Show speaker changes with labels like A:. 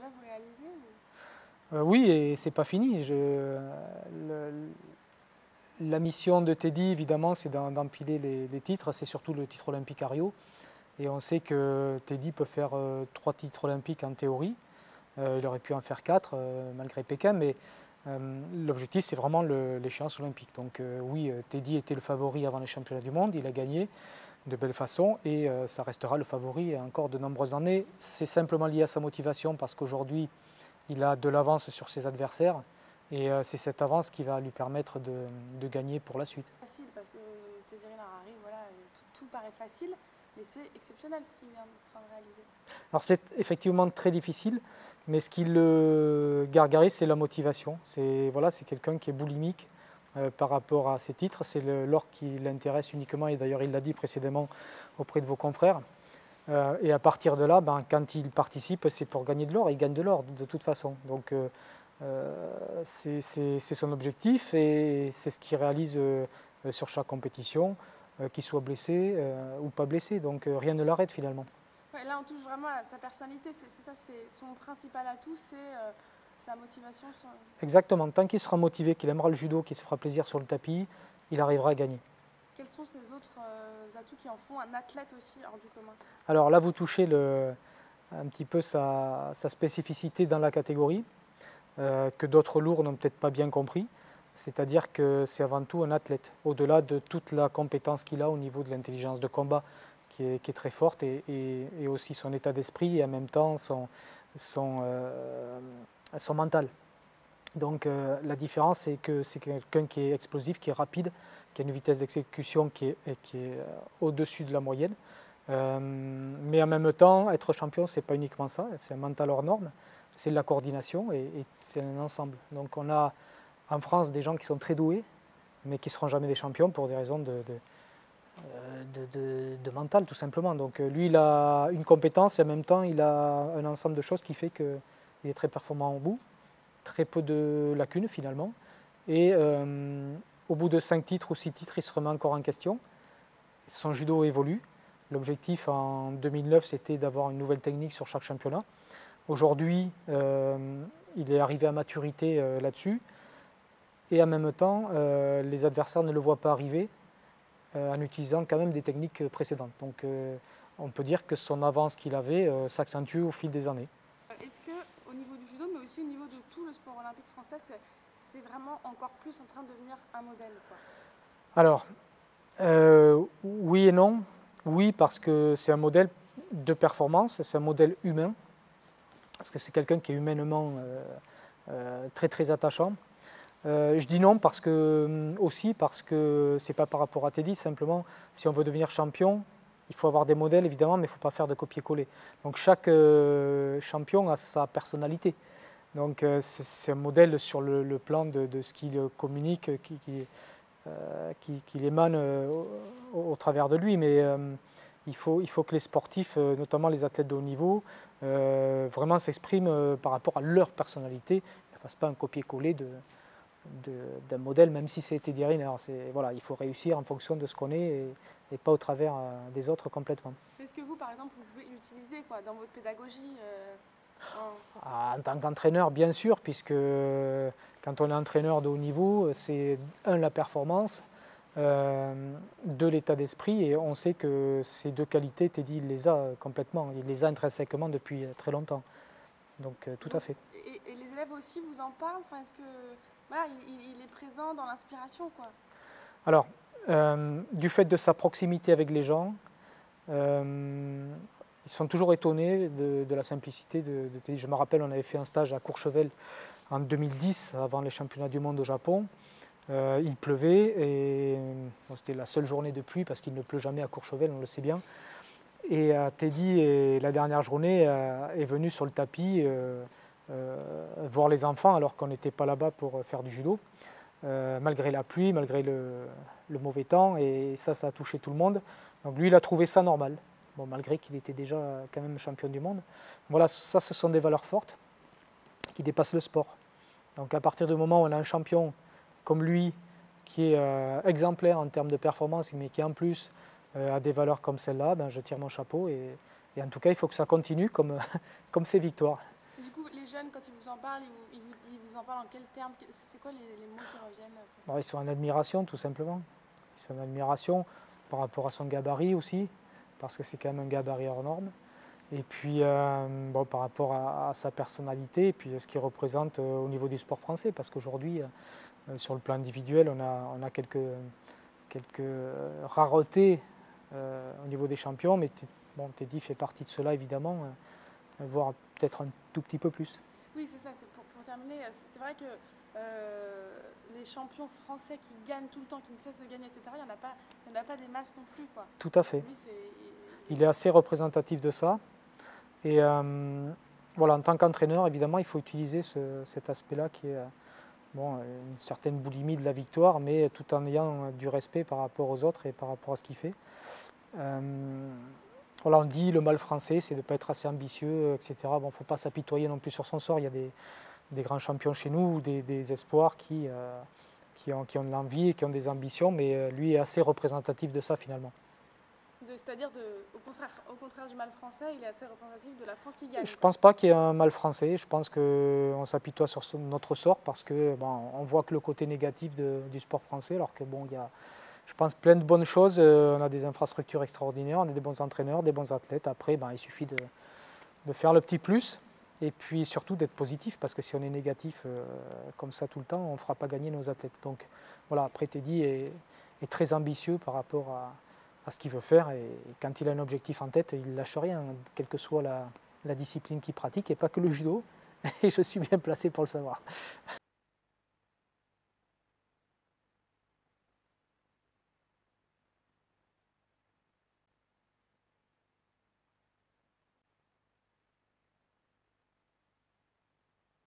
A: vous réalisez
B: Oui, et c'est pas fini. La mission de Teddy, évidemment, c'est d'empiler les titres. C'est surtout le titre olympique à Rio. Et on sait que Teddy peut faire 3 titres olympiques en théorie. Il aurait pu en faire 4 malgré Pékin, mais l'objectif c'est vraiment l'échéance olympique. Donc oui, Teddy était le favori avant les championnats du monde, il a gagné de belle façon et ça restera le favori encore de nombreuses années. C'est simplement lié à sa motivation parce qu'aujourd'hui il a de l'avance sur ses adversaires et c'est cette avance qui va lui permettre de gagner pour la suite.
A: Facile parce que Teddy Riner arrive, voilà, tout paraît facile, mais c'est exceptionnel ce qu'il vient de train de réaliser.
B: Alors c'est effectivement très difficile, mais ce qui le gargarise, c'est la motivation. C'est voilà, c'est quelqu'un qui est boulimique par rapport à ses titres. C'est l'or qui l'intéresse uniquement, et d'ailleurs il l'a dit précédemment auprès de vos confrères. Et à partir de là, quand il participe, c'est pour gagner de l'or. Il gagne de l'or de toute façon. Donc c'est son objectif et c'est ce qu'il réalise sur chaque compétition, qu'il soit blessé ou pas blessé. Donc rien ne l'arrête finalement.
A: Ouais, là, on touche vraiment à sa personnalité. C'est ça, c'est son principal atout, c'est sa motivation.
B: Exactement. Tant qu'il sera motivé, qu'il aimera le judo, qu'il se fera plaisir sur le tapis, il arrivera à gagner.
A: Quels sont ces autres atouts qui en font un athlète aussi hors du commun?
B: Alors là, vous touchez un petit peu sa spécificité dans la catégorie, que d'autres lourds n'ont peut-être pas bien compris. C'est-à-dire que c'est avant tout un athlète, au-delà de toute la compétence qu'il a au niveau de l'intelligence de combat, qui est très forte, et aussi son état d'esprit, et en même temps son mental. Donc la différence, c'est que c'est quelqu'un qui est explosif, qui est rapide, qui a une vitesse d'exécution qui est au-dessus de la moyenne. Mais en même temps, être champion, ce n'est pas uniquement ça, c'est un mental hors norme, c'est de la coordination et c'est un ensemble. Donc on a en France des gens qui sont très doués, mais qui ne seront jamais des champions pour des raisons de mental tout simplement. Donc lui, il a une compétence et en même temps, il a un ensemble de choses qui fait qu'il est très performant au bout, très peu de lacunes finalement. Et au bout de 5 titres ou 6 titres, il se remet encore en question. Son judo évolue. L'objectif en 2009, c'était d'avoir une nouvelle technique sur chaque championnat. Aujourd'hui, il est arrivé à maturité là-dessus. Et en même temps, les adversaires ne le voient pas arriver en utilisant quand même des techniques précédentes. Donc on peut dire que son avance qu'il avait s'accentue au fil des années.
A: Est-ce qu'au niveau du judo, mais aussi au niveau de tout le sport olympique français, c'est vraiment encore plus en train de devenir un modèle, quoi?
B: Alors, oui et non. Oui, parce que c'est un modèle de performance, c'est un modèle humain, parce que c'est quelqu'un qui est humainement très très attachant. Je dis non aussi parce que c'est pas par rapport à Teddy, simplement si on veut devenir champion, il faut avoir des modèles évidemment, mais il ne faut pas faire de copier-coller. Donc chaque champion a sa personnalité. Donc c'est un modèle sur le plan de ce qu'il communique, qui émane au travers de lui. Mais il faut que les sportifs, notamment les athlètes de haut niveau, vraiment s'expriment par rapport à leur personnalité, ne fassent pas un copier-coller d'un modèle, même si c'est Teddy Riner. Voilà, il faut réussir en fonction de ce qu'on est et pas au travers des autres complètement.
A: Est-ce que vous, par exemple, vous pouvez l'utiliser dans votre pédagogie
B: En tant qu'entraîneur, bien sûr, puisque quand on est entraîneur de haut niveau, c'est la performance, de l'état d'esprit, et on sait que ces deux qualités, Teddy il les a complètement, il les a intrinsèquement depuis très longtemps. Donc tout à fait.
A: Et les élèves aussi vous en parlent, est-ce que voilà, il est présent dans l'inspiration, quoi?
B: Alors, du fait de sa proximité avec les gens, ils sont toujours étonnés de la simplicité de Teddy. Je me rappelle, on avait fait un stage à Courchevel en 2010, avant les championnats du monde au Japon. Il pleuvait et c'était la seule journée de pluie parce qu'il ne pleut jamais à Courchevel, on le sait bien. Et Teddy, la dernière journée, est venu sur le tapis voir les enfants alors qu'on n'était pas là-bas pour faire du judo, malgré la pluie, malgré le mauvais temps, et ça a touché tout le monde. Donc lui, il a trouvé ça normal, bon, malgré qu'il était déjà quand même champion du monde. Voilà, ça, ce sont des valeurs fortes qui dépassent le sport. Donc à partir du moment où on a un champion comme lui, qui est exemplaire en termes de performance, mais qui en plus a des valeurs comme celle-là, je tire mon chapeau. Et en tout cas, il faut que ça continue comme ses victoires.
A: Du coup, les jeunes, quand ils vous en parlent, ils vous en parlent en quels termes? C'est quoi les mots qui reviennent?
B: Bon, ils sont en admiration, tout simplement. Ils sont en admiration par rapport à son gabarit aussi, parce que c'est quand même un gabarit hors norme. Et puis bon, par rapport à sa personnalité, et puis ce qu'il représente au niveau du sport français, parce qu'aujourd'hui, sur le plan individuel, on a quelques raretés au niveau des champions, mais bon, Teddy fait partie de cela évidemment, voire peut-être un tout petit peu plus.
A: Oui, c'est ça, pour terminer, c'est vrai que les champions français qui gagnent tout le temps, qui ne cessent de gagner, etc., il n'y en a pas des masses non plus, quoi.
B: Tout à fait.
A: Lui,
B: il est assez représentatif de ça. Et voilà, en tant qu'entraîneur, évidemment, il faut utiliser cet aspect-là qui est bon, une certaine boulimie de la victoire, mais tout en ayant du respect par rapport aux autres et par rapport à ce qu'il fait. Voilà, on dit le mal français, c'est de ne pas être assez ambitieux, etc. Bon, il ne faut pas s'apitoyer non plus sur son sort. Il y a des grands champions chez nous, des espoirs qui ont de l'envie et qui ont des ambitions, mais lui est assez représentatif de ça finalement.
A: C'est-à-dire, au contraire du mal français, il est assez représentatif de la France qui gagne.
B: Je ne pense pas qu'il y ait un mal français. Je pense qu'on s'apitoie sur notre sort parce que bon, on voit que le côté négatif du sport français, alors que bon, il y a, je pense, plein de bonnes choses. On a des infrastructures extraordinaires, on a des bons entraîneurs, des bons athlètes. Après, ben, il suffit de faire le petit plus et puis surtout d'être positif, parce que si on est négatif comme ça tout le temps, on ne fera pas gagner nos athlètes. Donc voilà, après Teddy est très ambitieux par rapport à ce qu'il veut faire, et quand il a un objectif en tête, il ne lâche rien, quelle que soit la discipline qu'il pratique, et pas que le judo, et je suis bien placé pour le savoir.